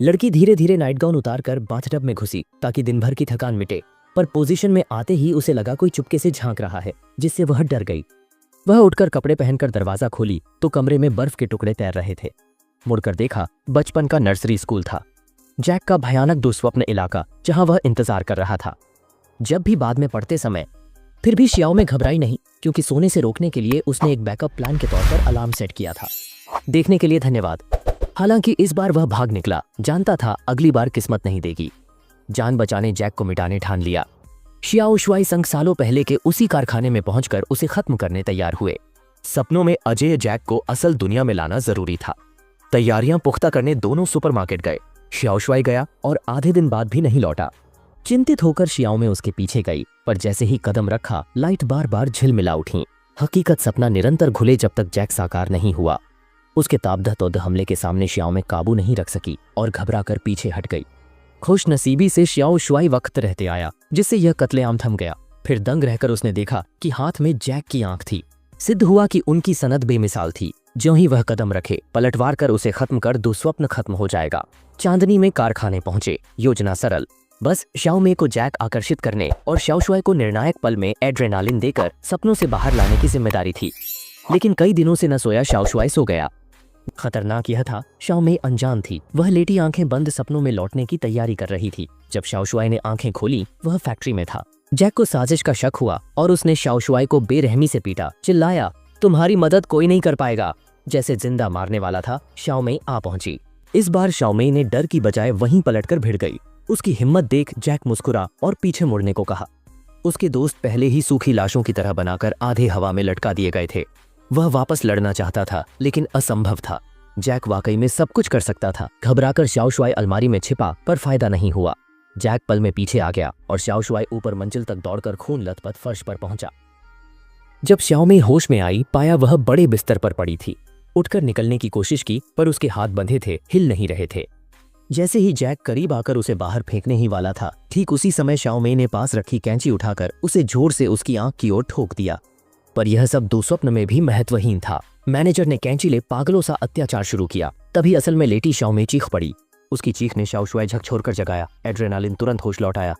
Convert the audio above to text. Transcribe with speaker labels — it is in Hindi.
Speaker 1: लड़की धीरे धीरे नाइट गाउन उतारकर बाथटब में घुसी ताकि दिन भर की थकान मिटे, पर पोजीशन में आते ही उसे लगा कोई चुपके से झांक रहा है, जिससे वह डर गई। वह उठकर कपड़े पहनकर दरवाजा खोली तो कमरे में बर्फ के टुकड़े तैर रहे थे। मुड़कर देखा, बचपन का नर्सरी स्कूल था, जैक का भयानक दुस्वप्न इलाका जहां वह इंतजार कर रहा था। जब भी बाद में पढ़ते समय फिर भी शियाओ में घबराई नहीं, क्योंकि सोने से रोकने के लिए उसने एक बैकअप प्लान के तौर पर अलार्म सेट किया था। देखने के लिए धन्यवाद। हालांकि इस बार वह भाग निकला, जानता था अगली बार किस्मत नहीं देगी। जान बचाने जैक को मिटाने ठान लिया। शियाओ शुआई संग सालों पहले के उसी कारखाने में पहुंचकर उसे खत्म करने तैयार हुए। सपनों में अजय जैक को असल दुनिया में लाना जरूरी था। तैयारियां पुख्ता करने दोनों सुपरमार्केट गए। शियाओ शुआई गया और आधे दिन बाद भी नहीं लौटा। चिंतित होकर शियाओ में उसके पीछे गई, पर जैसे ही कदम रखा लाइट बार बार झिलमिला उठी। हकीकत सपना निरंतर घुले जब तक जैक साकार नहीं हुआ। उसके ताबदतोद हमले के सामने शियाओ में काबू नहीं रख सकी और घबराकर पीछे हट गई। खुश नसीबी से शियाओ शुआई वक्त रहते आया, जिससे यह कत्लेआम थम गया। फिर दंग रहकर उसने देखा कि हाथ में जैक की आंख थी। सिद्ध हुआ कि उनकी सनद बेमिसाल थी। ज्यों ही वह कदम रखे, पलटवार कर उसे खत्म कर दुस्वप्न खत्म हो जाएगा। चांदनी में कारखाने पहुंचे। योजना सरल, बस शाओमे को जैक आकर्षित करने और शाओ शुआई को निर्णायक पल में एड्रेनालिन देकर सपनों से बाहर लाने की जिम्मेदारी थी। लेकिन कई दिनों से न सोया शाओ शुआई सो गया। खतरनाक यह था, शाओमे अनजान थी। वह लेटी आंखें बंद सपनों में लौटने की तैयारी कर रही थी। जब शाओ शुआई ने आंखें खोली, वह फैक्ट्री में था। जैक को साजिश का शक हुआ और उसने शाओ शुआई को बेरहमी से पीटा। चिल्लाया, तुम्हारी मदद कोई नहीं कर पाएगा। जैसे जिंदा मारने वाला था, शाओमे आ पहुंची। इस बार शाओमे ने डर की बजाय वहीं पलटकर भिड़ गई। उसकी हिम्मत देख जैक मुस्कुरा और पीछे मुड़ने को कहा। उसके दोस्त पहले ही सूखी लाशों की तरह बनाकर आधे हवा में लटका दिए गए थे। वह वापस लड़ना चाहता था, लेकिन असंभव था। जैक वाकई में सब कुछ कर सकता था। घबराकर शाओ शुआई अलमारी में छिपा, पर फायदा नहीं हुआ। जैक पल में पीछे आ गया और शाओ शुआई ऊपर मंजिल तक दौड़कर खून लथपथ फर्श पर पहुंचा। जब शाओमे होश में आई, पाया वह बड़े बिस्तर पर पड़ी थी। उठकर निकलने की कोशिश की, पर उसके हाथ बंधे थे, हिल नहीं रहे थे। जैसे ही जैक करीब आकर उसे बाहर फेंकने ही वाला था, ठीक उसी समय शाओमे ने पास रखी कैंची उठाकर उसे जोर से उसकी आंख की ओर ठोक दिया। पर यह सब दुस्वप्न में भी महत्वहीन था। मैनेजर ने कैंची ले पागलों सा अत्याचार शुरू किया। तभी असल में लेटी शाओमे चीख पड़ी। उसकी चीख ने शाओ शुआई झकझोरकर जगाया। एड्रेनालिन तुरंत होश लौटाया।